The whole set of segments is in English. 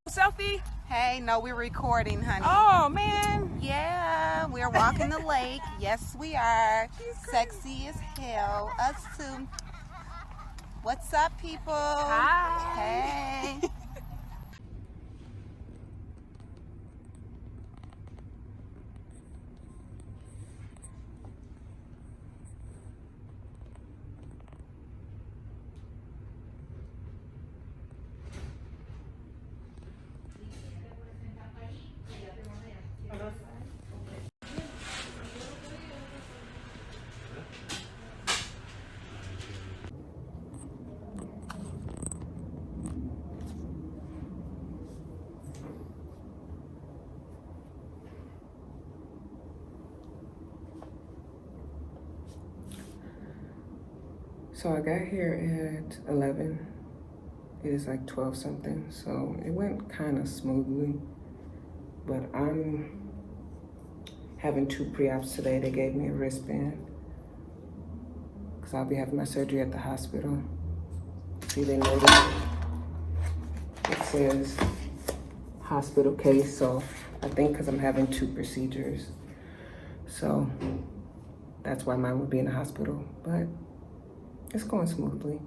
Selfie? Hey, no, we're recording, honey. Oh, man. Yeah, we're walking the lake. Yes, we are. Sexy as hell. Us too. What's up, people? Hi. Hey. So I got here at 11. It is like 12 something, so it went kind of smoothly. But I'm having 2 pre-ops today. They gave me a wristband because I'll be having my surgery at the hospital. See, they noted it says hospital case, so I think because I'm having 2 procedures. So that's why mine would be in the hospital, but it's going smoothly.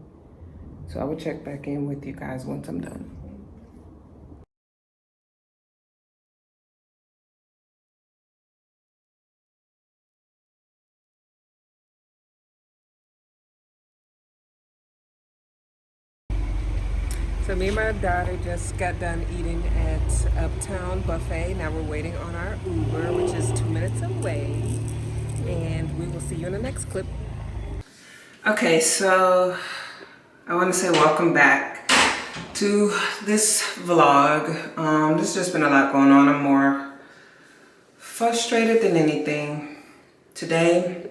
So I will check back in with you guys once I'm done. So me and my daughter just got done eating at Uptown Buffet. Now we're waiting on our Uber, which is 2 minutes away. And we will see you in the next clip. Okay, so I want to say welcome back to this vlog. There's just been a lot going on. I'm more frustrated than anything. Today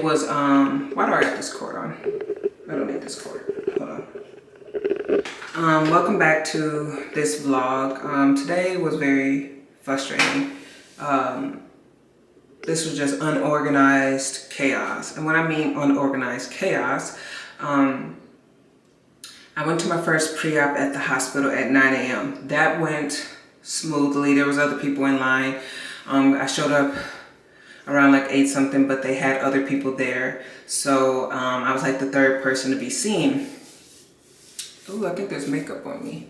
was, why do I got this cord on? I don't need this cord. Hold on. Welcome back to this vlog. Today was very frustrating. This was just unorganized chaos. And when I mean unorganized chaos, I went to my first pre-op at the hospital at 9 a.m. That went smoothly. There was other people in line. I showed up around like 8 something, but they had other people there. So I was like the 3rd person to be seen. Ooh, I think there's makeup on me.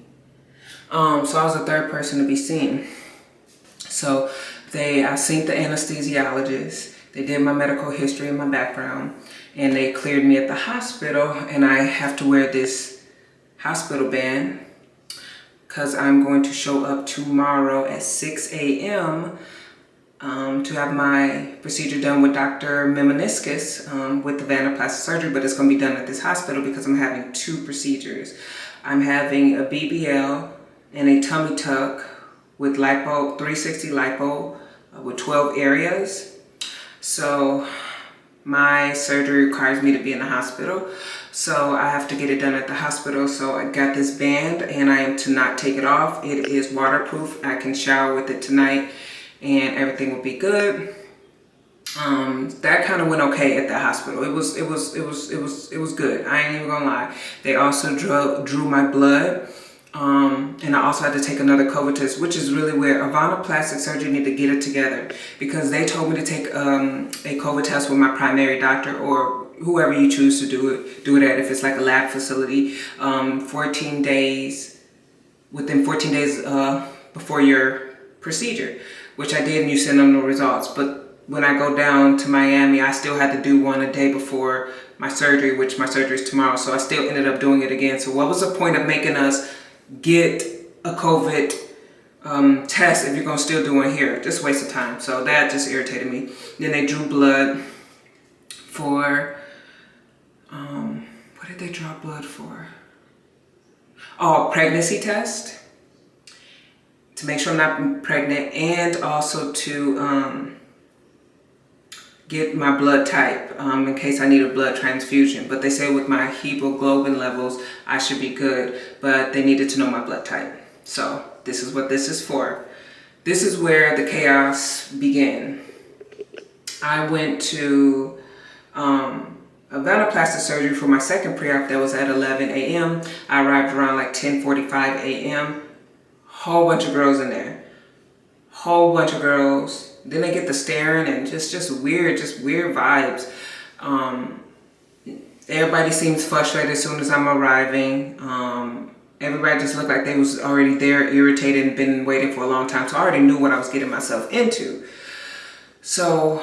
So I was the 3rd person to be seen. So I seen the anesthesiologist. They did my medical history and my background, and they cleared me at the hospital, and I have to wear this hospital band because I'm going to show up tomorrow at 6 a.m. To have my procedure done with Dr. Mameniskis with Avana plastic surgery, but it's going to be done at this hospital because I'm having 2 procedures. I'm having a BBL and a tummy tuck with Lipo, 360 Lipo with 12 areas. So my surgery requires me to be in the hospital. So I have to get it done at the hospital. So I got this band and I am to not take it off. It is waterproof. I can shower with it tonight and everything will be good. That kind of went okay at the hospital. It was good. I ain't even gonna lie. They also drew my blood. And I also had to take another COVID test, which is really where Avana plastic surgery need to get it together, because they told me to take a COVID test with my primary doctor or whoever you choose to do it at, if it's like a lab facility, 14 days, within 14 days before your procedure, which I did, and you send them the results. But when I go down to Miami, I still had to do one a day before my surgery, which my surgery is tomorrow. So I still ended up doing it again. So what was the point of making us get a COVID test if you're gonna still do one here? Just waste of time. So that just irritated me. Then they drew blood for, what did they draw blood for? Oh, pregnancy test, to make sure I'm not pregnant, and also to get my blood type in case I need a blood transfusion. But they say with my hemoglobin levels, I should be good. But they needed to know my blood type. So this is what this is for. This is where the chaos began. I went to Avana plastic surgery for my second pre-op that was at 11 a.m. I arrived around like 10:45 a.m. Whole bunch of girls in there. Whole bunch of girls. Then they get the staring and just weird vibes. Everybody seems frustrated as soon as I'm arriving. Everybody just looked like they was already there, irritated, and been waiting for a long time. So I already knew what I was getting myself into. So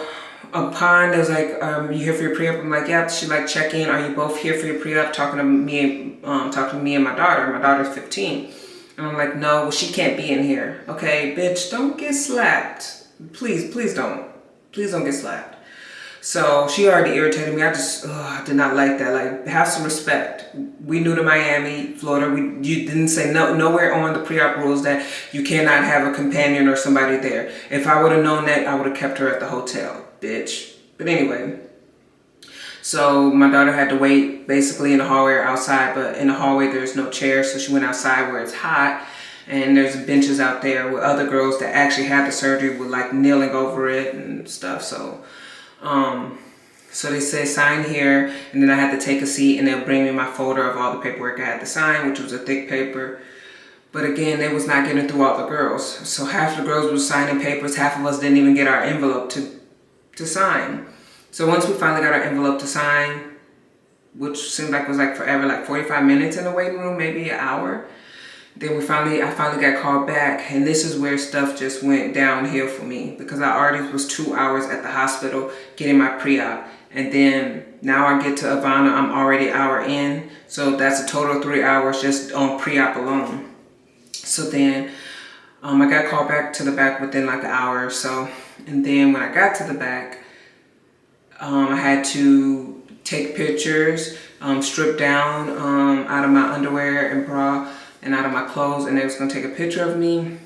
upon, they was like, you here for your pre-op? I'm like, yeah. She like, check in. Are you both here for your pre-op? Talking to me and my daughter. My daughter's 15. And I'm like, no, well, she can't be in here. Okay, bitch, don't get slapped. Please don't. Please don't get slapped. So she already irritated me. I did not like that. Like, have some respect. We new to Miami, Florida. You didn't say nowhere on the pre-op rules that you cannot have a companion or somebody there. If I would have known that, I would have kept her at the hotel, bitch. But anyway, so my daughter had to wait basically in the hallway or outside, but in the hallway there's no chairs, so she went outside where it's hot, and there's benches out there with other girls that actually had the surgery with like kneeling over it and stuff. So they said sign here, and then I had to take a seat, and they'll bring me my folder of all the paperwork I had to sign, which was a thick paper. But again, they was not getting through all the girls. So half the girls were signing papers, half of us didn't even get our envelope to sign. So once we finally got our envelope to sign, which seemed like was like forever, like 45 minutes in the waiting room, maybe an hour. Then I finally got called back, and this is where stuff just went downhill for me, because I already was 2 hours at the hospital getting my pre-op, and then now I get to Avana, I'm already an hour in, so that's a total of 3 hours just on pre-op alone. So then I got called back to the back within like an hour or so, and then when I got to the back, I had to take pictures, strip down out of my underwear and bra, and out of my clothes, and they was gonna take a picture of me,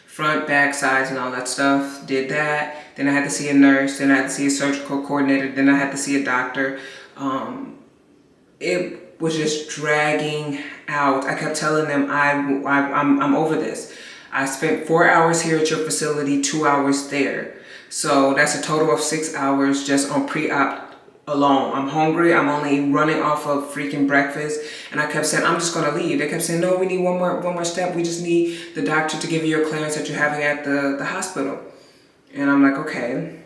front, back, sides, and all that stuff. Did that. Then I had to see a nurse. Then I had to see a surgical coordinator. Then I had to see a doctor. It was just dragging out. I kept telling them I'm over this. I spent 4 hours here at your facility, 2 hours there. So that's a total of 6 hours just on pre-op alone. I'm hungry. I'm only running off of freaking breakfast, and I kept saying I'm just gonna leave. They kept saying, no, we need one more step. We just need the doctor to give you your clearance that you're having at the hospital. And I'm like, okay.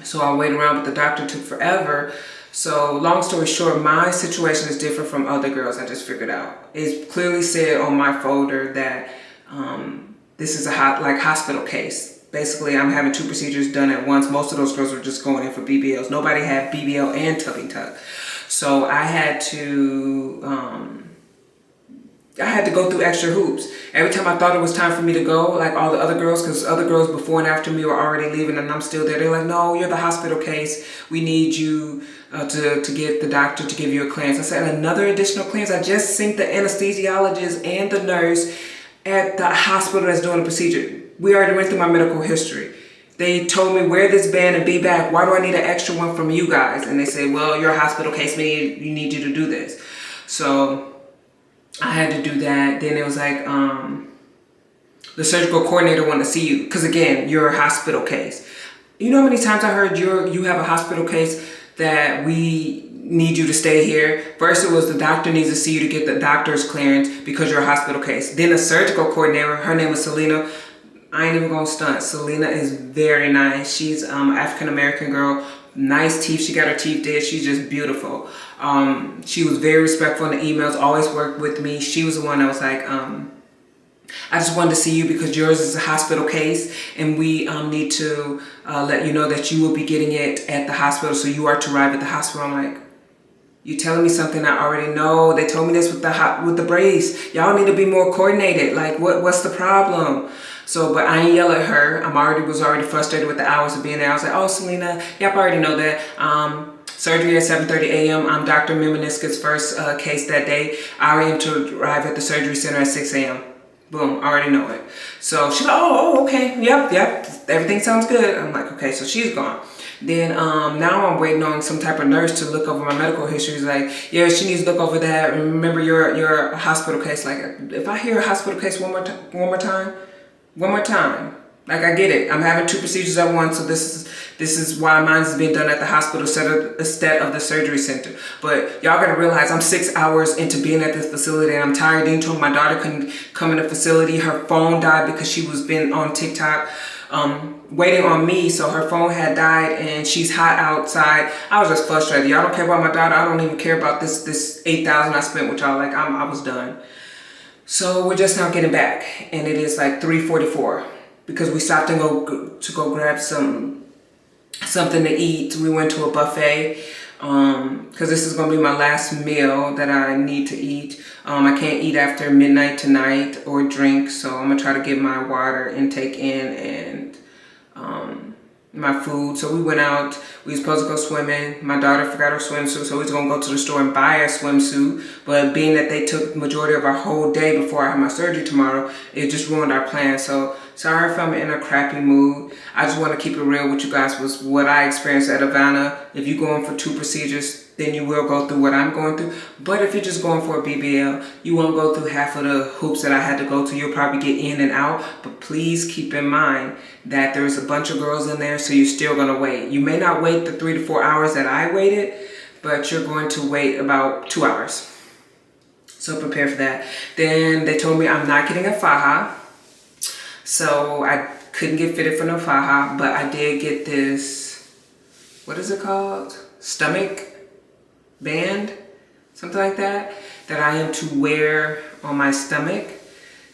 So I waited around, but the doctor took forever. So long story short, my situation is different from other girls. I just figured out. It clearly said on my folder that this is a hospital case. Basically, I'm having 2 procedures done at once. Most of those girls were just going in for BBLs. Nobody had BBL and tuck. So I had to go through extra hoops. Every time I thought it was time for me to go, like all the other girls, because other girls before and after me were already leaving and I'm still there. They're like, no, you're the hospital case. We need you to get the doctor to give you a clearance. I said, another additional clearance? I just synced the anesthesiologist and the nurse at the hospital that's doing the procedure. We already went through my medical history. They told me wear this band and be back. Why do I need an extra one from you guys? And they say, well, you're a hospital case, we need you to do this. So I had to do that. Then it was like the surgical coordinator wanted to see you because again, you're a hospital case. You know how many times I heard you have a hospital case that we need you to stay here? First it was the doctor needs to see you to get the doctor's clearance because you're a hospital case. Then a surgical coordinator, her name was Selena. I ain't even gonna stunt. Selena is very nice. She's an African-American girl, nice teeth. She got her teeth did. She's just beautiful. She was very respectful in the emails, always worked with me. She was the one that was like, I just wanted to see you because yours is a hospital case and we need to let you know that you will be getting it at the hospital, so you are to arrive at the hospital. I'm like, you telling me something I already know? They told me this with the brace. Y'all need to be more coordinated. Like, what's the problem? So, but I ain't yell at her. Was already frustrated with the hours of being there. I was like, oh, Selena, yep, I already know that. Surgery at 7:30 a.m. I'm Dr. Mameniskis' first case that day. I aim to arrive at the surgery center at 6 a.m. Boom, I already know it. So she's like, oh, okay, yep, everything sounds good. I'm like, okay, so she's gone. Then now I'm waiting on some type of nurse to look over my medical history. He's like, yeah, she needs to look over that. Remember your hospital case. Like, if I hear a hospital case one more time, like, I get it. I'm having 2 procedures at once, so this is why mine's being done at the hospital instead of the surgery center. But y'all gotta realize I'm 6 hours into being at this facility and I'm tired. Dean told me my daughter couldn't come in the facility. Her phone died because she was been on TikTok waiting on me, so her phone had died and she's hot outside. I was just frustrated. Y'all don't care about my daughter. I don't even care about this $8,000 I spent with y'all. Like, I was done. So we're just now getting back, and it is like 3:44 because we stopped and go grab something to eat. We went to a buffet because this is gonna be my last meal that I need to eat. I can't eat after midnight tonight or drink, so I'm gonna try to get my water intake in and my food. So we went out. We were supposed to go swimming. My daughter forgot her swimsuit, so we was gonna go to the store and buy a swimsuit. But being that they took the majority of our whole day before I have my surgery tomorrow, it just ruined our plan. So sorry if I'm in a crappy mood. I just want to keep it real with you guys. Was what I experienced at Avana. If you're going for 2 procedures, then you will go through what I'm going through. But if you're just going for a BBL, you won't go through half of the hoops that I had to go through. You'll probably get in and out. But please keep in mind that there's a bunch of girls in there, so you're still going to wait. You may not wait the 3 to 4 hours that I waited, but you're going to wait about 2 hours. So prepare for that. Then they told me I'm not getting a faja. So I couldn't get fitted for no faja, but I did get this, what is it called? Stomach band, something like that I am to wear on my stomach.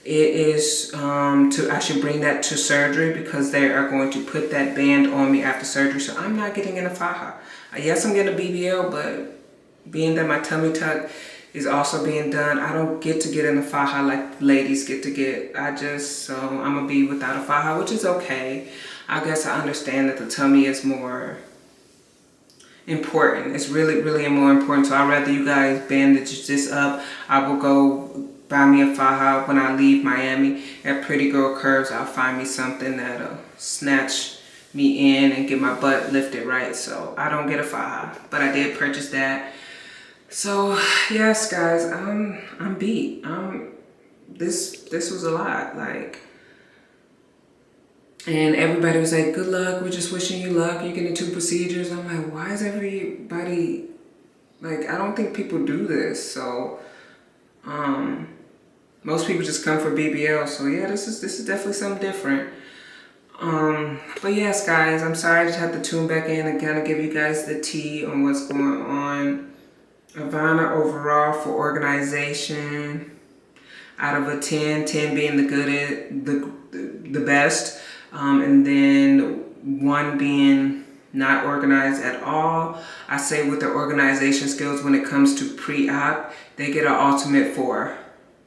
It is I should bring that to surgery because they are going to put that band on me after surgery. So I'm not getting in a faja. Yes, I'm getting a BBL, but being that my tummy tuck is also being done, I don't get to get in a faja like ladies get to get. So I'm gonna be without a faja, which is okay. I guess I understand that the tummy is more important. It's really more important. So I'd rather you guys bandage this up. I will go buy me a faja when I leave Miami. At Pretty Girl Curves, I'll find me something that'll snatch me in and get my butt lifted right. So I don't get a faja, but I did purchase that. So yes, guys, I'm beat. This was a lot, like, and everybody was like, good luck, we're just wishing you luck, you're getting 2 procedures. I'm like, why is everybody, like, I don't think people do this. So most people just come for BBL. So yeah, this is definitely something different. But yes, guys, I'm sorry I just have to tune back in and kind of give you guys the tea on what's going on. Avana overall for organization, out of a 10, 10 being the best, and then 1 being not organized at all. I say with their organization skills when it comes to pre-op, they get an ultimate 4.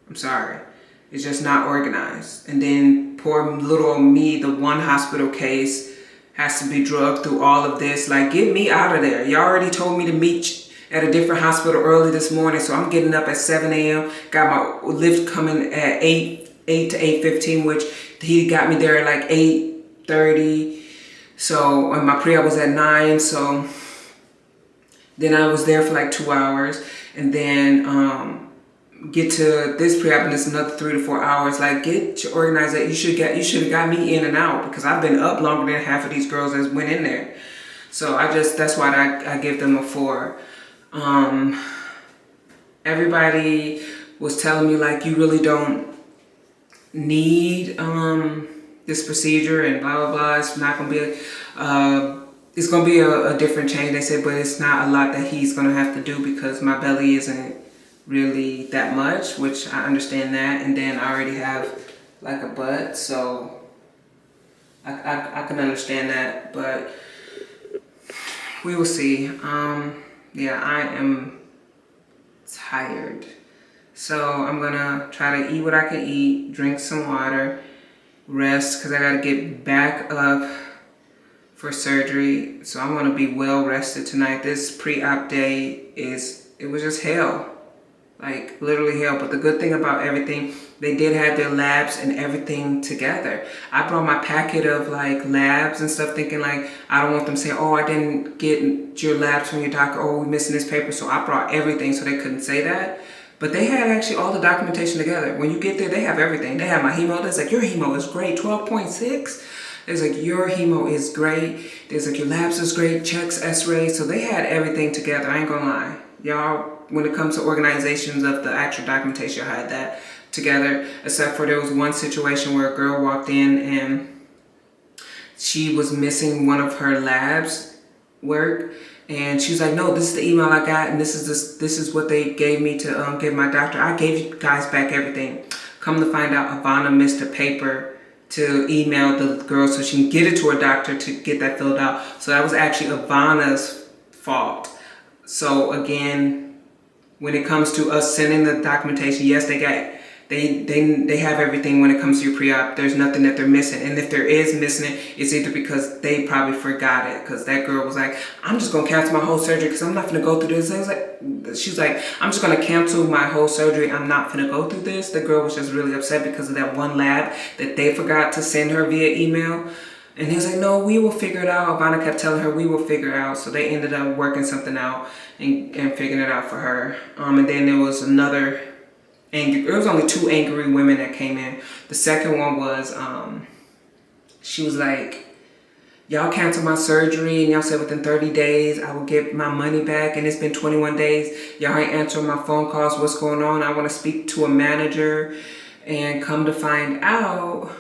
I'm sorry. It's just not organized. And then poor little me, the 1 hospital case, has to be drugged through all of this. Like, get me out of there. You already told me to meet at a different hospital early this morning, so I'm getting up at 7 a.m. Got my lift coming at 8 to 8:15, which he got me there at like 8:30. So, and my pre-op was at 9, so then I was there for like 2 hours, and then get to this pre-op and it's another 3 to 4 hours. Like, get your organization. You should have got me in and out because I've been up longer than half of these girls that went in there. So that's why I give them a 4. Everybody was telling me, like, you really don't need this procedure and blah blah blah. It's not gonna be it's gonna be a different change, they said, but it's not a lot that he's gonna have to do because my belly isn't really that much, which I understand that. And then I already have like a butt, so I can understand that, but we will see. Yeah, I am tired. So I'm gonna try to eat what I can eat, drink some water, rest, because I gotta get back up for surgery. So I'm gonna be well rested tonight. This pre-op day it was just hell. like literally hell. But the good thing about everything, they did have their labs and everything together. I brought my packet of like labs and stuff, thinking like I don't want them saying, oh, I didn't get your labs from your doctor, oh, we're missing this paper. So I brought everything so they couldn't say that. But they had actually all the documentation together. When you get there, they have everything. They have my hemo. It's like, your hemo is great, 12.6. There's like, your hemo is great. There's like, your labs is great, checks, x-rays. So they had everything together. I ain't gonna lie. Y'all, when it comes to organizations of the actual documentation, I had that together. Except for there was one situation where a girl walked in and she was missing one of her labs work. And she was like, no, this is the email I got, and this is what they gave me to give my doctor. I gave you guys back everything. Come to find out, Avana missed a paper to email the girl so she can get it to her doctor to get that filled out. So that was actually Avana's fault. So again, when it comes to us sending the documentation, yes, they have everything when it comes to your pre-op. There's nothing that they're missing. And if there is missing it, it's either because they probably forgot it. Because that girl was like, I'm just going to cancel my whole surgery because I'm not going to go through this. She's like, I'm just going to cancel my whole surgery. I'm not going to go through this. The girl was just really upset because of that one lab that they forgot to send her via email. And he was like, no, we will figure it out. Avana kept telling her, we will figure it out. So they ended up working something out and figuring it out for her. And then there was another... And there was only 2 angry women that came in. The second one was, she was like, y'all canceled my surgery and y'all said within 30 days I will get my money back, and it's been 21 days. Y'all ain't answering my phone calls. What's going on? I want to speak to a manager. And come to find out,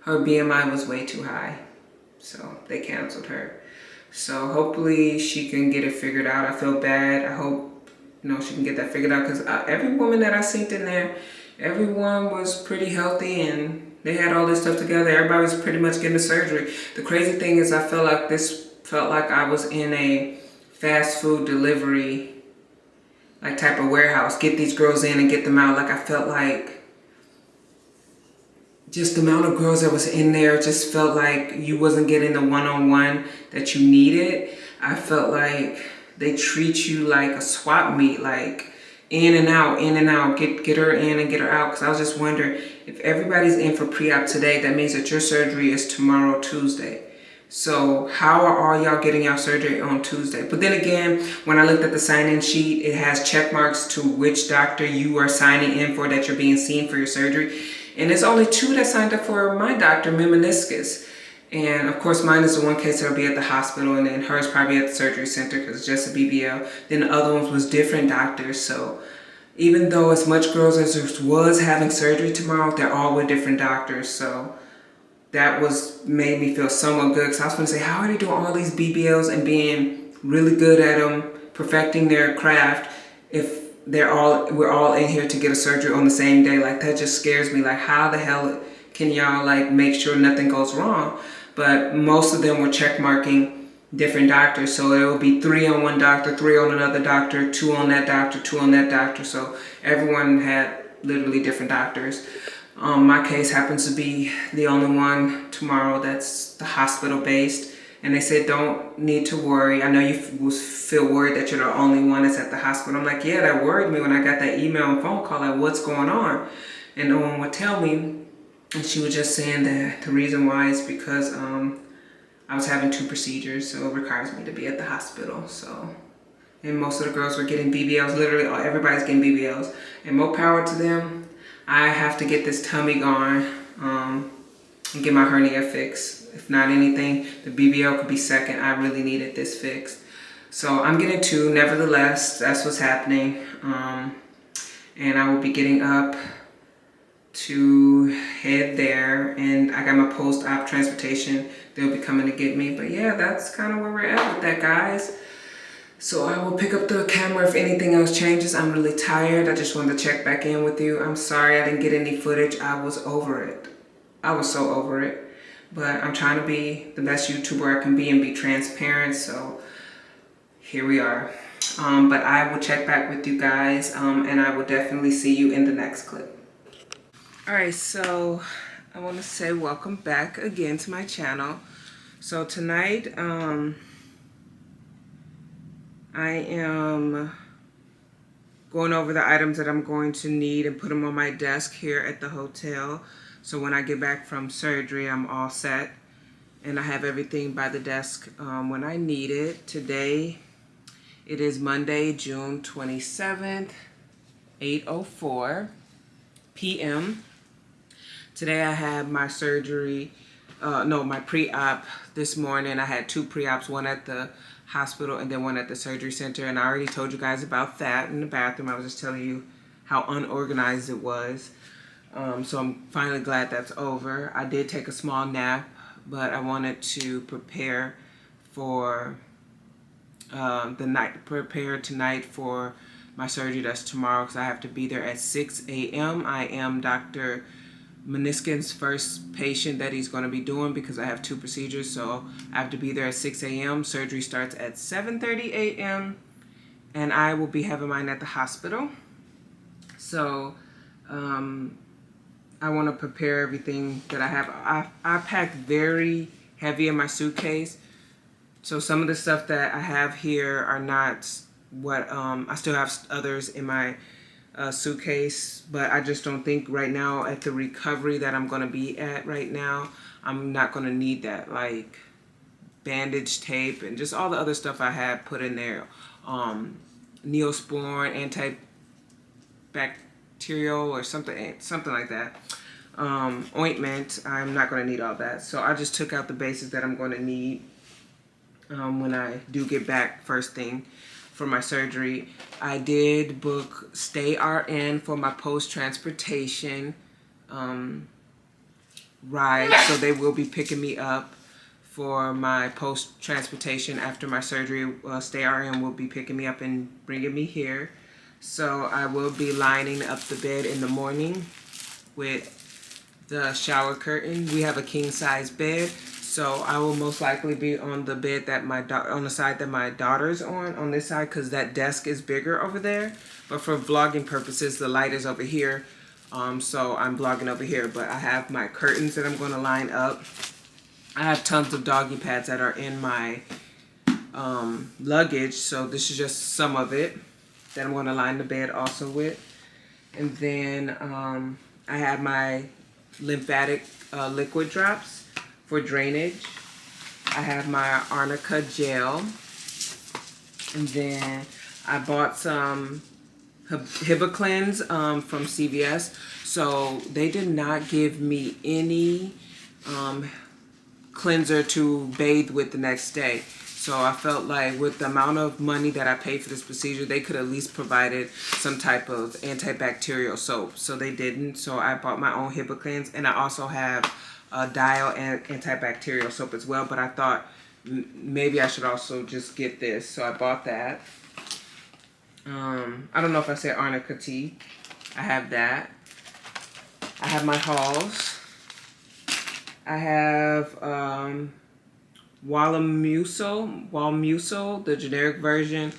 her BMI was way too high. So they canceled her. So hopefully she can get it figured out. I feel bad. I hope she can get that figured out, because every woman that I seen in there, everyone was pretty healthy and they had all this stuff together. Everybody was pretty much getting the surgery. The crazy thing is I felt like I was in a fast food delivery like type of warehouse. Get these girls in and get them out. Like I felt like just the amount of girls that was in there just felt like you wasn't getting the one-on-one that you needed. I felt like they treat you like a swap meet, like in and out, get her in and get her out. Because I was just wondering, if everybody's in for pre-op today, that means that your surgery is tomorrow, Tuesday. So how are all y'all getting your surgery on Tuesday? But then again, when I looked at the sign-in sheet, it has check marks to which doctor you are signing in for, that you're being seen for your surgery. And there's only 2 that signed up for my doctor, Mameniskis. And of course, mine is the one case that'll be at the hospital, and then hers probably at the surgery center because it's just a BBL. Then the other ones was different doctors. So even though as much girls as there was having surgery tomorrow, they're all with different doctors. So that made me feel somewhat good, because I was going to say, how are they doing all these BBLs and being really good at them, perfecting their craft, if we're all in here to get a surgery on the same day? Like, that just scares me. Like, how the hell can y'all like make sure nothing goes wrong? But most of them were check marking different doctors. So it would be 3 on one doctor, 3 on another doctor, 2 on that doctor, 2 on that doctor. So everyone had literally different doctors. My case happens to be the only one tomorrow that's the hospital based. And they said, don't need to worry. I know you feel worried that you're the only one that's at the hospital. I'm like, yeah, that worried me when I got that email and phone call, like, what's going on? And no one would tell me. And she was just saying that the reason why is because I was having 2 procedures, so it requires me to be at the hospital. So, and most of the girls were getting BBLs. Literally, everybody's getting BBLs. And more power to them. I have to get this tummy gone and get my hernia fixed. If not anything, the BBL could be second. I really needed this fixed. So I'm getting 2. Nevertheless, that's what's happening. And I will be getting up to head there, and I got my post-op transportation. They'll be coming to get me. But yeah, that's kind of where we're at with that, guys. So I will pick up the camera if anything else changes. I'm really tired. I just wanted to check back in with you. I'm sorry I didn't get any footage. I was over it. I was so over it. But I'm trying to be the best YouTuber I can be and be transparent. So here we are. But I will check back with you guys, and I will definitely see you in the next clip. Alright, so I want to say welcome back again to my channel. So tonight, I am going over the items that I'm going to need and put them on my desk here at the hotel. So when I get back from surgery, I'm all set. And I have everything by the desk when I need it. Today, it is Monday, June 27th, 8:04 p.m. Today I had my surgery, my pre-op this morning. I had 2 pre-ops, one at the hospital and then one at the surgery center. And I already told you guys about that in the bathroom. I was just telling you how unorganized it was. So I'm finally glad that's over. I did take a small nap, but I wanted to prepare for prepare tonight for my surgery that's tomorrow, because I have to be there at 6 a.m. I am Dr. Mameniskis' first patient that he's going to be doing, because I have 2 procedures, so I have to be there at 6 a.m. Surgery starts at 7:30 a.m. and I will be having mine at the hospital. So I want to prepare everything that I have. I packed very heavy in my suitcase, so some of the stuff that I have here are not what I still have others in my suitcase, but I just don't think right now, at the recovery that I'm going to be at right now, I'm not going to need that, like bandage tape and just all the other stuff I had put in there. Neosporin, antibacterial or something like that. Ointment, I'm not going to need all that. So I just took out the basics that I'm going to need when I do get back first thing for my surgery. I did book StayRN for my post-transportation ride, so they will be picking me up for my post-transportation after my surgery. StayRN will be picking me up and bringing me here. So I will be lining up the bed in the morning with the shower curtain. We have a king-size bed, so I will most likely be on the bed that on the side that my daughter's on this side, because that desk is bigger over there. But for vlogging purposes, the light is over here, so I'm vlogging over here. But I have my curtains that I'm going to line up. I have tons of doggy pads that are in my luggage, so this is just some of it that I'm going to line the bed also with. And then I have my lymphatic liquid drops for drainage. I have my arnica gel, and then I bought some Hibiclens from CVS. So they did not give me any cleanser to bathe with the next day. So I felt like with the amount of money that I paid for this procedure, they could at least provided some type of antibacterial soap. So they didn't. So I bought my own Hibiclens, and I also have a Dial and antibacterial soap as well. But I thought maybe I should also just get this. So I bought that. I don't know if I said arnica tea. I have that. I have my Halls. I have Walmucil, the generic version.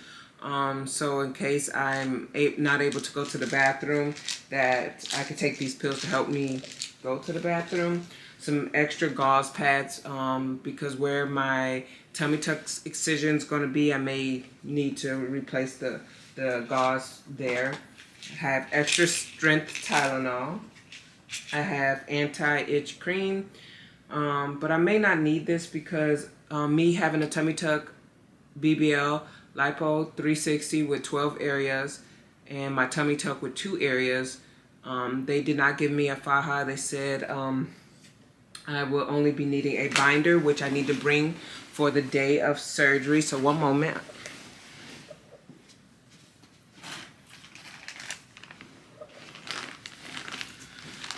So in case I'm not able to go to the bathroom, that I could take these pills to help me go to the bathroom. Some extra gauze pads, because where my tummy tuck excision is going to be, I may need to replace the gauze there. I have extra strength Tylenol. I have anti-itch cream. But I may not need this, because me having a tummy tuck, BBL, Lipo 360 with 12 areas, and my tummy tuck with 2 areas, they did not give me a faja. They said I will only be needing a binder, which I need to bring for the day of surgery. So one moment.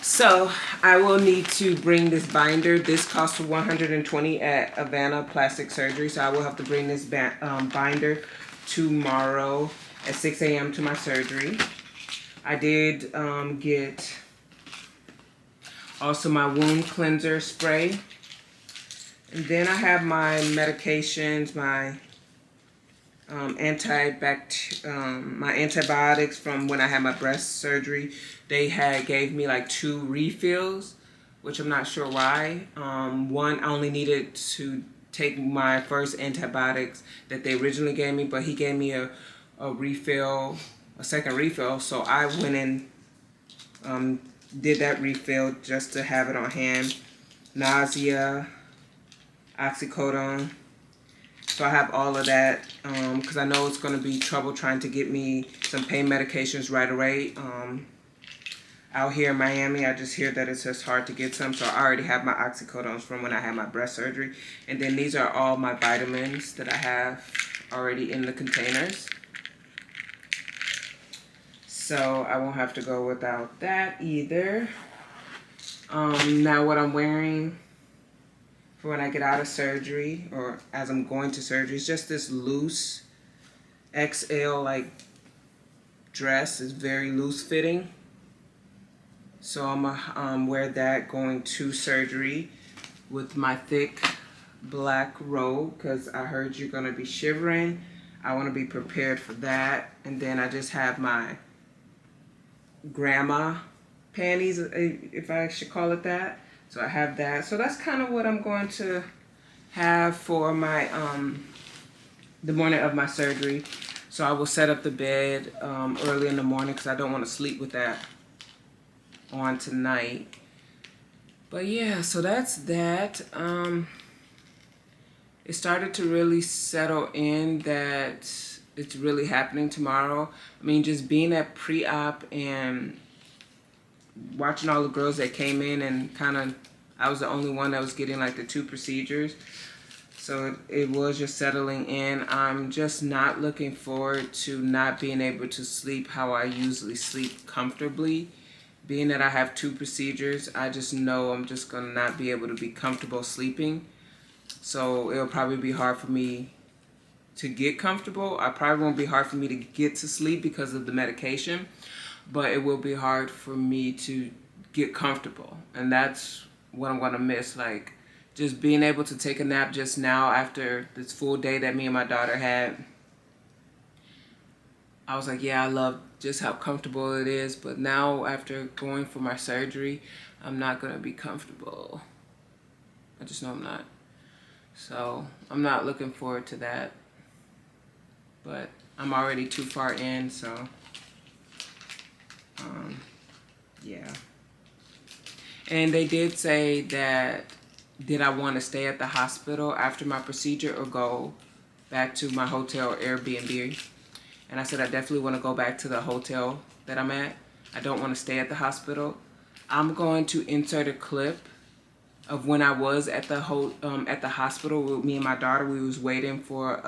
So I will need to bring this binder. This costs $120 at Avana Plastic Surgery. So I will have to bring this binder tomorrow at 6 a.m. to my surgery. I did get also my wound cleanser spray. And then I have my medications, my my antibiotics from when I had my breast surgery. They gave me like 2 refills, which I'm not sure why. One, I only needed to take my first antibiotics that they originally gave me, but he gave me a refill, a second refill. So I went and did that refill just to have it on hand. Nausea, oxycodone. So I have all of that because I know it's going to be trouble trying to get me some pain medications right away. Out here in Miami, I just hear that it's just hard to get some. So I already have my oxycodones from when I had my breast surgery. And then these are all my vitamins that I have already in the containers. So I won't have to go without that either. Now what I'm wearing for when I get out of surgery or as I'm going to surgery is just this loose XL like dress. It's very loose fitting. So I'm gonna wear that going to surgery with my thick black robe because I heard you're gonna be shivering. I want to be prepared for that. And then I just have my grandma panties, if I should call it that. So I have that. So that's kind of what I'm going to have for my the morning of my surgery. So I will set up the bed early in the morning because I don't want to sleep with that on tonight. But yeah, so that's that. It started to really settle in that it's really happening tomorrow. I mean, just being at pre-op and watching all the girls that came in and kind of, I was the only one that was getting like the 2 procedures. So it was just settling in. I'm just not looking forward to not being able to sleep how I usually sleep comfortably. Being that I have 2 procedures, I just know I'm just going to not be able to be comfortable sleeping. So it'll probably be hard for me to get comfortable. I probably won't be hard for me to get to sleep because of the medication. But it will be hard for me to get comfortable. And that's what I'm going to miss. Like, just being able to take a nap just now after this full day that me and my daughter had. I was like, yeah, I love just how comfortable it is. But now, after going for my surgery, I'm not going to be comfortable. I just know I'm not. So, I'm not looking forward to that. But I'm already too far in, so yeah. And they did say that, did I want to stay at the hospital after my procedure or go back to my hotel or Airbnb? And I said I definitely want to go back to the hotel that I'm at. I don't want to stay at the hospital. I'm going to insert a clip of when I was at the hospital with me and my daughter. We was waiting for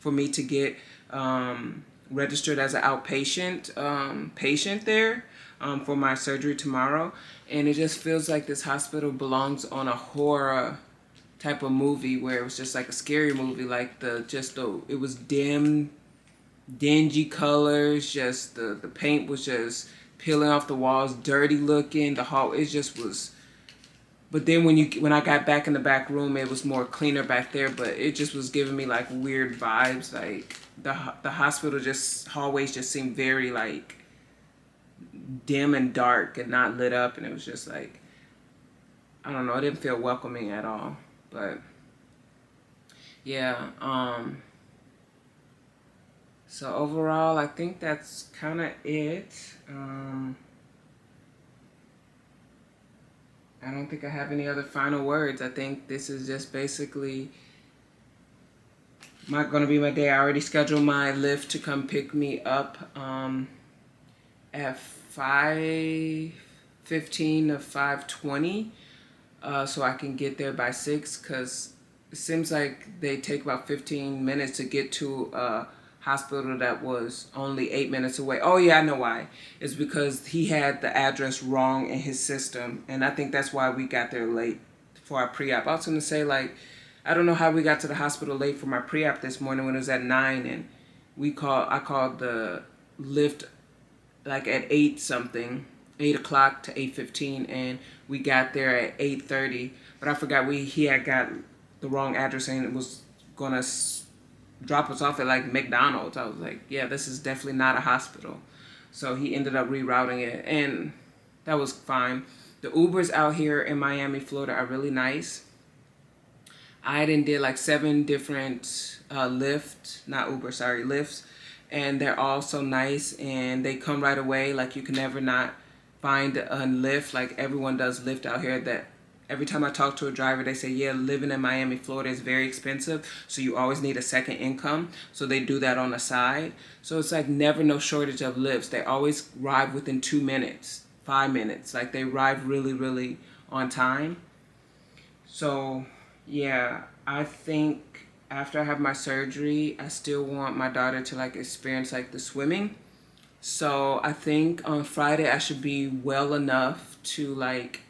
me to get registered as an outpatient patient there for my surgery tomorrow. And it just feels like this hospital belongs on a horror type of movie where it was just like a scary movie, like it was dim, dingy colors, just the paint was just peeling off the walls, dirty looking, the hall, it just was. But then when I got back in the back room, it was more cleaner back there, but it just was giving me like weird vibes. Like the hospital hallways just seemed very like dim and dark and not lit up, and it was just like, I don't know, it didn't feel welcoming at all. But yeah, so overall I think that's kind of it. I don't think I have any other final words. I think this is just basically going to be my day. I already scheduled my Lyft to come pick me up at 5:15 to 5:20, so I can get there by 6, because it seems like they take about 15 minutes to get to a hospital that was only 8 minutes away. Oh yeah, I know why. It's because he had the address wrong in his system, and I think that's why we got there late for our pre-op. I was going to say, like, I don't know how we got to the hospital late for my pre-op this morning when it was at 9, and I called the Lyft like at 8 o'clock to 8:15, and we got there at 8:30. But I forgot he had got the wrong address and it was gonna drop us off at like McDonald's. I was like, yeah, this is definitely not a hospital. So he ended up rerouting it, and that was fine. The Ubers out here in Miami, Florida are really nice. I did like 7 different Lifts, and they're all so nice, and they come right away. Like, you can never not find a lift. Like, everyone does lift out here. That every time I talk to a driver, they say, yeah, living in Miami, Florida is very expensive, so you always need a second income. So they do that on the side. So it's like never no shortage of lifts. They always arrive within 2 minutes, 5 minutes. Like, they arrive really, really on time. So yeah, I think after I have my surgery, I still want my daughter to like experience like the swimming. So I think on Friday I should be well enough to like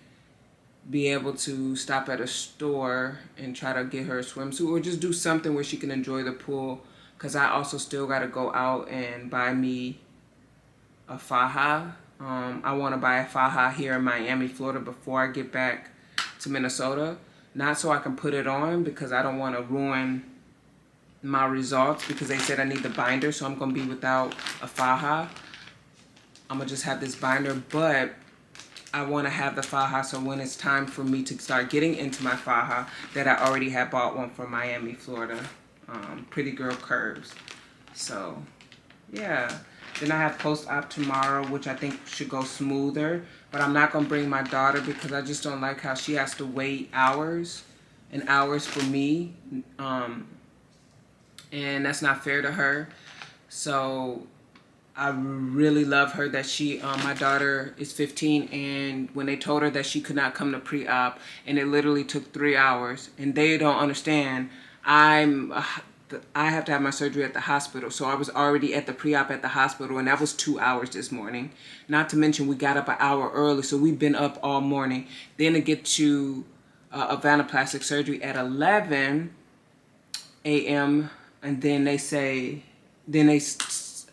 be able to stop at a store and try to get her a swimsuit, or just do something where she can enjoy the pool. Cause I also still got to go out and buy me a faja. I want to buy a faja here in Miami, Florida before I get back to Minnesota. Not so I can put it on, because I don't want to ruin my results, because they said I need the binder, so I'm going to be without a faja. I'm going to just have this binder, but I want to have the faja so when it's time for me to start getting into my faja, that I already have bought one from Miami, Florida. Pretty Girl Curves. So yeah, then I have post-op tomorrow, which I think should go smoother, but I'm not going to bring my daughter because I just don't like how she has to wait hours and hours for me, and that's not fair to her. So I really love her that she, my daughter is 15, and when they told her that she could not come to pre-op, and it literally took 3 hours, and they don't understand, I have to have my surgery at the hospital, so I was already at the pre-op at the hospital, and that was 2 hours this morning. Not to mention we got up an hour early, so we've been up all morning. Then to get to Avana plastic surgery at 11 a.m., and then they say,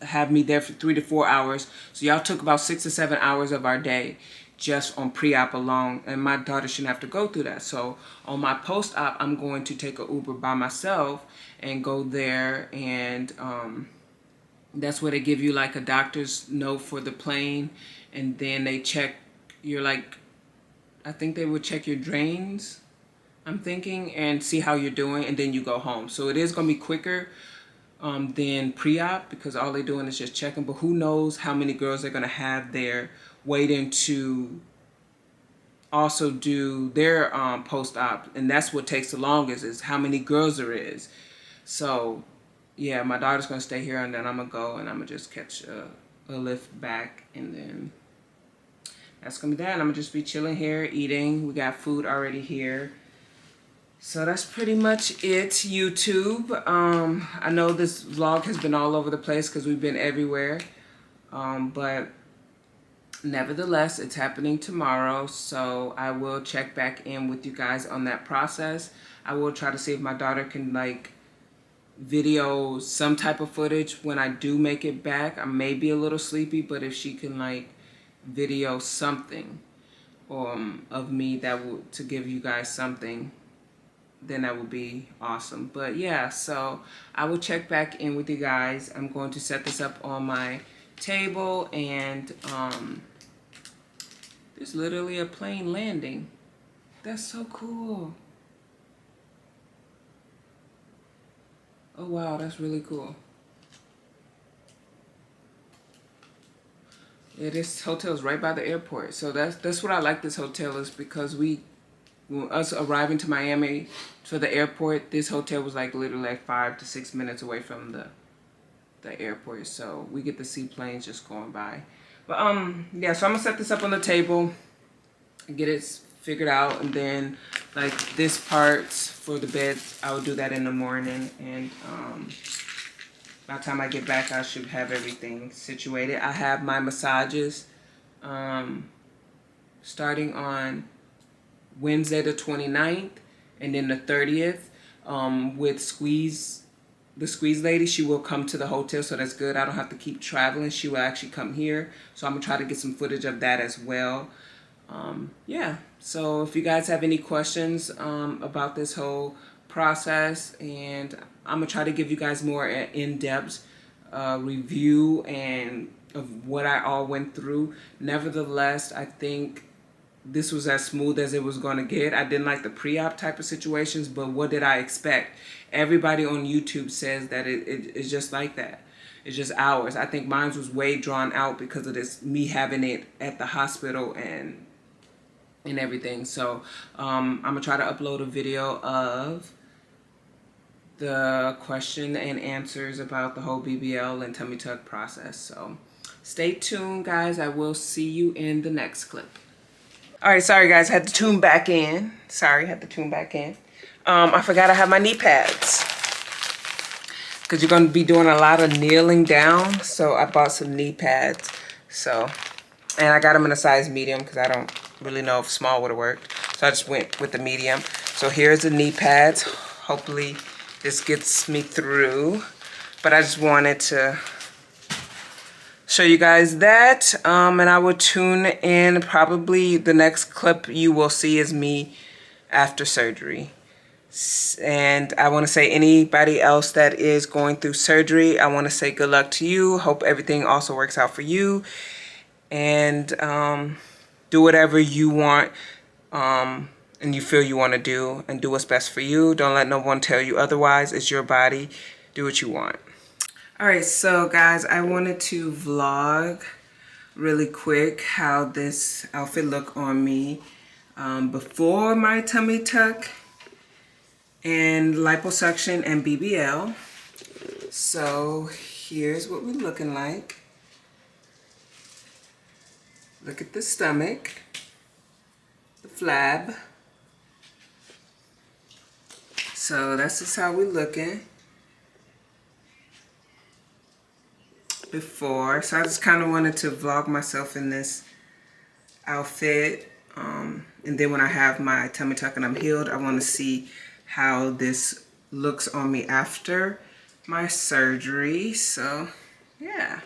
have me there for 3 to 4 hours. So y'all took about 6 or 7 hours of our day just on pre-op alone, and my daughter shouldn't have to go through that. So on my post-op, I'm going to take an Uber by myself and go there, and that's where they give you like a doctor's note for the plane, and then they check your, like, I think they would check your drains, I'm thinking, and see how you're doing, and then you go home. So it is going to be quicker than pre-op, because all they're doing is just checking. But who knows how many girls they're going to have there waiting to also do their post-op, and that's what takes the longest, is how many girls there is. So yeah, my daughter's going to stay here, and then I'm going to go and I'm going to just catch a lift back, and then that's going to be that. I'm going to just be chilling here, eating. We got food already here. So that's pretty much it, YouTube. I know this vlog has been all over the place because we've been everywhere. But nevertheless, it's happening tomorrow. So I will check back in with you guys on that process. I will try to see if my daughter can like video some type of footage when I do make it back. I may be a little sleepy, but if she can like video something of me to give you guys something, then that would be awesome. But yeah, so I will check back in with you guys. I'm going to set this up on my table, and there's literally a plane landing. That's so cool. Oh wow, that's really cool. Yeah, this hotel is right by the airport. So that's what I like this hotel, is because us arriving to Miami for the airport, this hotel was like literally like 5 to 6 minutes away from the airport, so we get to see planes just going by. But yeah, so I'm gonna set this up on the table and get it figured out, and then like this part for the bed, I will do that in the morning, and by the time I get back, I should have everything situated. I have my massages starting on Wednesday the 29th, and then the 30th with the squeeze lady. She will come to the hotel, so that's good. I don't have to keep traveling. She will actually come here, so I'm gonna try to get some footage of that as well. Yeah, so if you guys have any questions about this whole process, and I'm gonna try to give you guys more in-depth review and of what I all went through. Nevertheless, I think this was as smooth as it was going to get. I didn't like the pre-op type of situations, but what did I expect? Everybody on YouTube says that it's just like that. It's just hours. I think mine was way drawn out because of this, me having it at the hospital and everything. So I'm gonna try to upload a video of the question and answers about the whole BBL and tummy tuck process. So stay tuned, guys. I will see you in the next clip. All right, sorry guys, had to tune back in. I forgot I have my knee pads because you're gonna be doing a lot of kneeling down. So I bought some knee pads. So, and I got them in a size medium because I don't really know if small would have worked. So I just went with the medium. So here's the knee pads. Hopefully this gets me through. But I just wanted to show you guys that. And I will tune in. Probably the next clip you will see is me after surgery. And I want to say anybody else that is going through surgery, I want to say good luck to you. Hope everything also works out for you. And do whatever you want and you feel you want to do, and do what's best for you. Don't let no one tell you otherwise. It's your body. Do what you want. All right, so guys, I wanted to vlog really quick how this outfit looked on me before my tummy tuck and liposuction and BBL. So here's what we're looking like. Look at the stomach, the flab. So that's just how we're looking before. So I just kind of wanted to vlog myself in this outfit. And then when I have my tummy tuck and I'm healed, I want to see how this looks on me after my surgery. So yeah.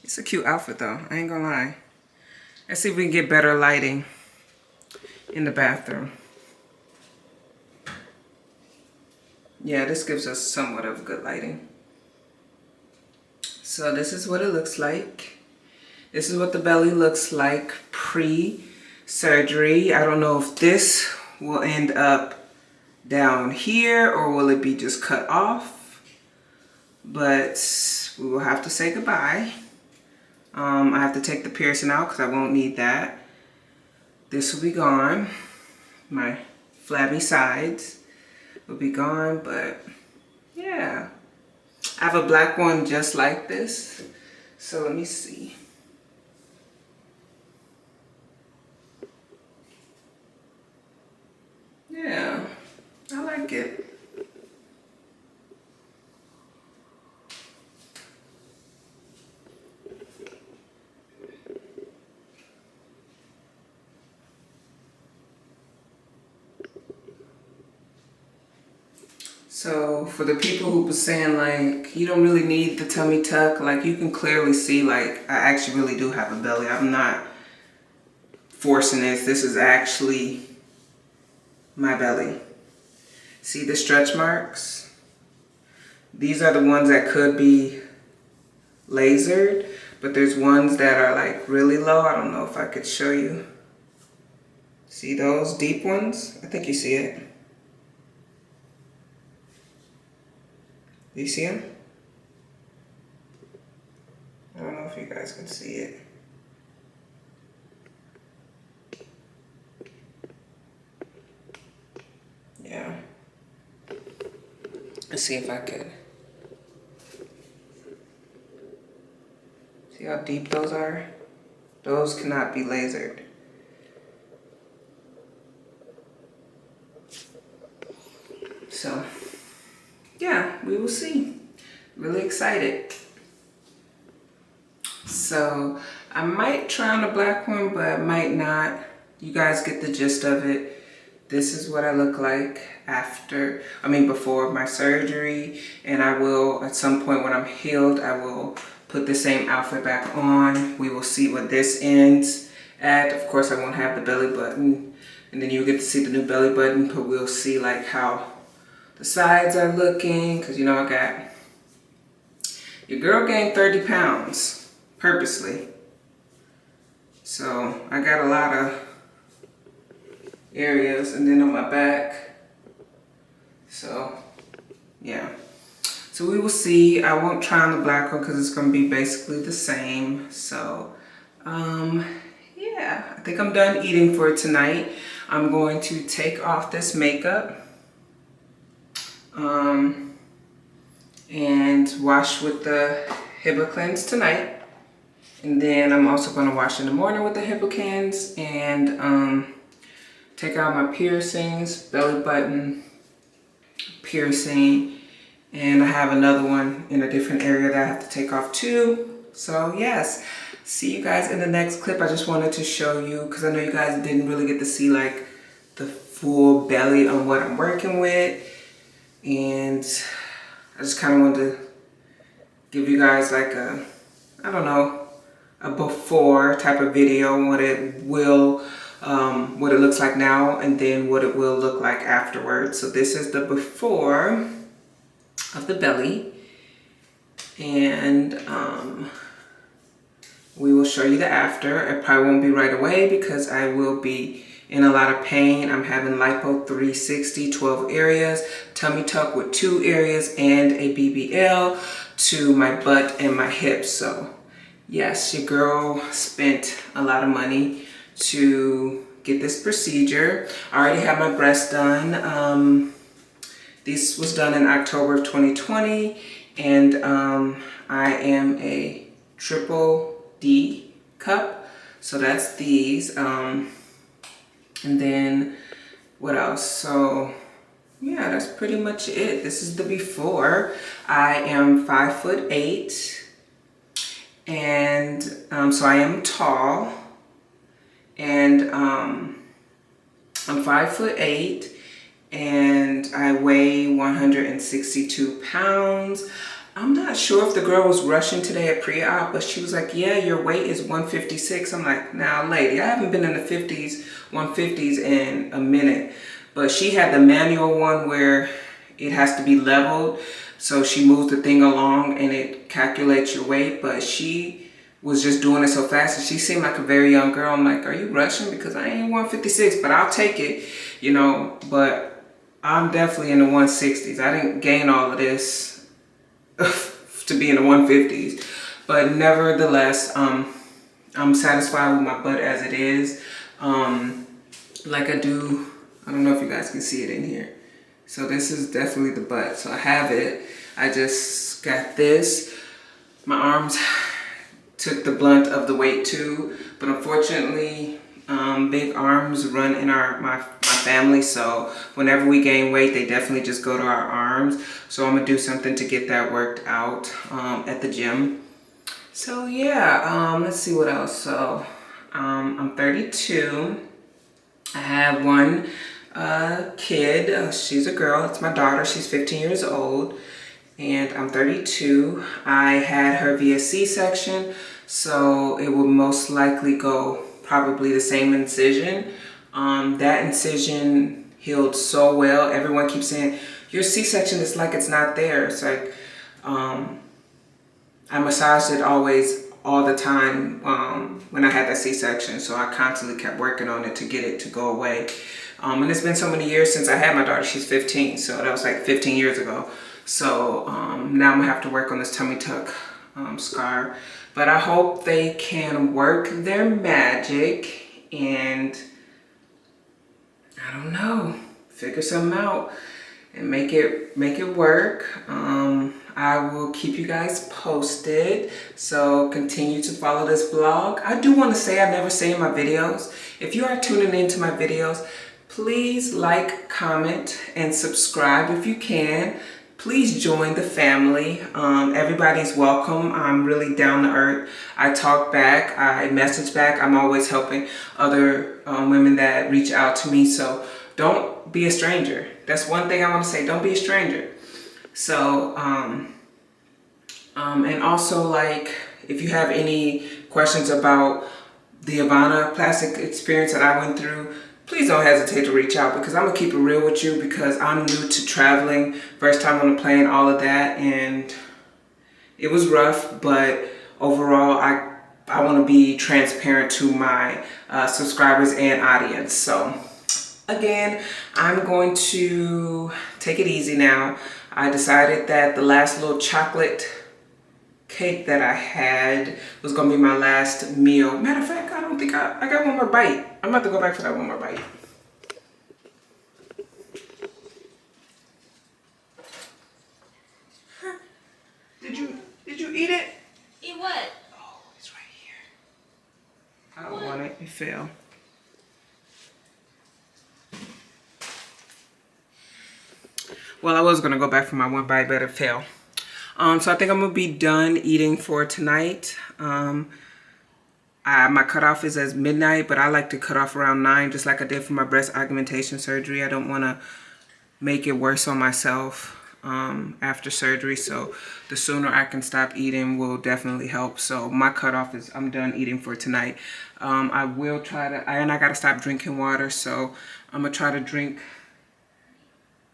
It's a cute outfit though, I ain't gonna lie. Let's see if we can get better lighting in the bathroom. Yeah, this gives us somewhat of good lighting. So this is what it looks like. This is what the belly looks like pre-surgery. I don't know if this will end up down here or will it be just cut off, but we will have to say goodbye. I have to take the piercing out because I won't need that. This will be gone. My flabby sides will be gone, but yeah. I have a black one just like this. So let me see. Yeah, I like it. So for the people who were saying like, you don't really need the tummy tuck, like you can clearly see like I actually really do have a belly. I'm not forcing this. This is actually my belly. See the stretch marks? These are the ones that could be lasered, but there's ones that are like really low. I don't know if I could show you. See those deep ones? I think you see it. Do you see them? I don't know if you guys can see it. Yeah. Let's see if I could. See how deep those are? Those cannot be lasered. So, yeah, we will see. Really excited. So, I might try on the black one, but I might not. You guys get the gist of it. This is what I look like before my surgery. And I will, at some point when I'm healed, I will put the same outfit back on. We will see what this ends at. Of course, I won't have the belly button. And then you'll get to see the new belly button, but we'll see like how the sides are looking. Cause you know, your girl gained 30 pounds purposely. So I got a lot of areas, and then on my back. So yeah. So we will see. I won't try on the black one because it's going to be basically the same. So yeah, I think I'm done eating for tonight. I'm going to take off this makeup and wash with the Hibba Cleanse tonight. And then I'm also going to wash in the morning with the Hibba Cleanse and take out my piercings, belly button piercing, and I have another one in a different area that I have to take off too. So yes, see you guys in the next clip. I just wanted to show you because I know you guys didn't really get to see like the full belly on what I'm working with, and I just kind of wanted to give you guys like a, I don't know, a before type of video on what it will what it looks like now, and then what it will look like afterwards. So this is the before of the belly, and we will show you the after. It probably won't be right away because I will be in a lot of pain. I'm having Lipo 360, 12 areas, tummy tuck with 2 areas, and a BBL to my butt and my hips. So yes, your girl spent a lot of money to get this procedure. I already have my breast done. This was done in October of 2020, and I am a triple D cup. So that's these. And then what else? So yeah, that's pretty much it. This is the before. I am 5'8", and so I am tall, and I'm 5'8", and I weigh 162 pounds. I'm not sure if the girl was rushing today at pre-op, but she was like, yeah, your weight is 156. I'm like, now lady, I haven't been in the 50s, 150s in a minute. But she had the manual one where it has to be leveled. So she moves the thing along and it calculates your weight. But she was just doing it so fast, and she seemed like a very young girl. I'm like, are you rushing? Because I ain't 156, but I'll take it, you know. But I'm definitely in the 160s. I didn't gain all of this to be in the 150s, but nevertheless, I'm satisfied with my butt as it is. Like I don't know if you guys can see it in here. So this is definitely the butt. So I have it. I just got this. My arms took the blunt of the weight too, but unfortunately, big arms run in my family, so whenever we gain weight, they definitely just go to our arms. So I'm gonna do something to get that worked out at the gym. So yeah, let's see what else. So I'm 32. I have one kid. She's a girl. It's my daughter. She's 15 years old, and I'm 32. I had her via C-section, so it will most likely go probably the same incision. That incision healed so well. Everyone keeps saying, your C-section is like it's not there. It's like, I massaged it all the time when I had that C-section. So I constantly kept working on it to get it to go away. And it's been so many years since I had my daughter. She's 15, so that was like 15 years ago. So now I'm gonna have to work on this tummy tuck scar. But I hope they can work their magic and, I don't know, figure something out and make it work. I will keep you guys posted, so continue to follow this blog. I do want to say, I never say in my videos, if you are tuning into my videos, please like, comment, and subscribe if you can. Please join the family. Everybody's welcome. I'm really down to earth. I talk back, I message back. I'm always helping other women that reach out to me. So don't be a stranger. That's one thing I want to say. Don't be a stranger. So, and also, like, if you have any questions about the Avana plastic experience that I went through, please don't hesitate to reach out, because I'm going to keep it real with you, because I'm new to traveling, first time on a plane, all of that, and it was rough, but overall, I want to to be transparent to my subscribers and audience. So again, I'm going to take it easy now. I decided that the last little chocolate cake that I had was going to be my last meal. Matter of fact, I don't think I got one more bite. I'm about to go back for that one more bite. Did you eat it? Eat what? Oh, it's right here. I don't want it. It fell. Well, I was gonna go back for my one bite, but it fell. So I think I'm gonna be done eating for tonight. My cutoff is as midnight, but I like to cut off around 9, just like I did for my breast augmentation surgery. I don't want to make it worse on myself after surgery, so the sooner I can stop eating will definitely help. So my cutoff is I'm done eating for tonight. I will try to, and I gotta stop drinking water, so I'm gonna try to drink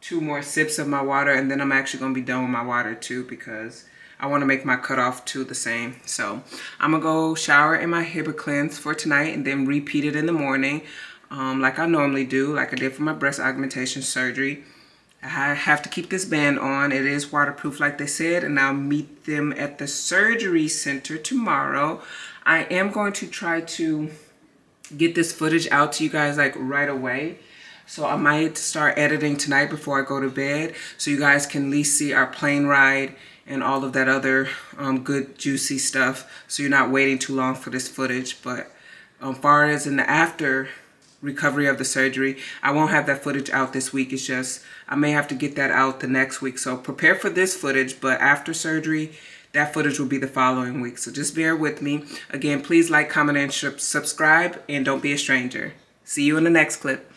2 more sips of my water, and then I'm actually gonna be done with my water too, because I want to make my cutoff too the same. So I'm gonna go shower and my hair cleanse for tonight, and then repeat it in the morning, like I normally do, like I did for my breast augmentation surgery. I have to keep this band on. It is waterproof like they said, and I'll meet them at the surgery center tomorrow. I am going to try to get this footage out to you guys like right away. So I might start editing tonight before I go to bed, so you guys can at least see our plane ride and all of that other good juicy stuff, so you're not waiting too long for this footage. But far as in the after recovery of the surgery, I won't have that footage out this week. It's just I may have to get that out the next week, so prepare for this footage. But after surgery, that footage will be the following week, so just bear with me. Again, please like, comment, and subscribe, and don't be a stranger. See you in the next clip.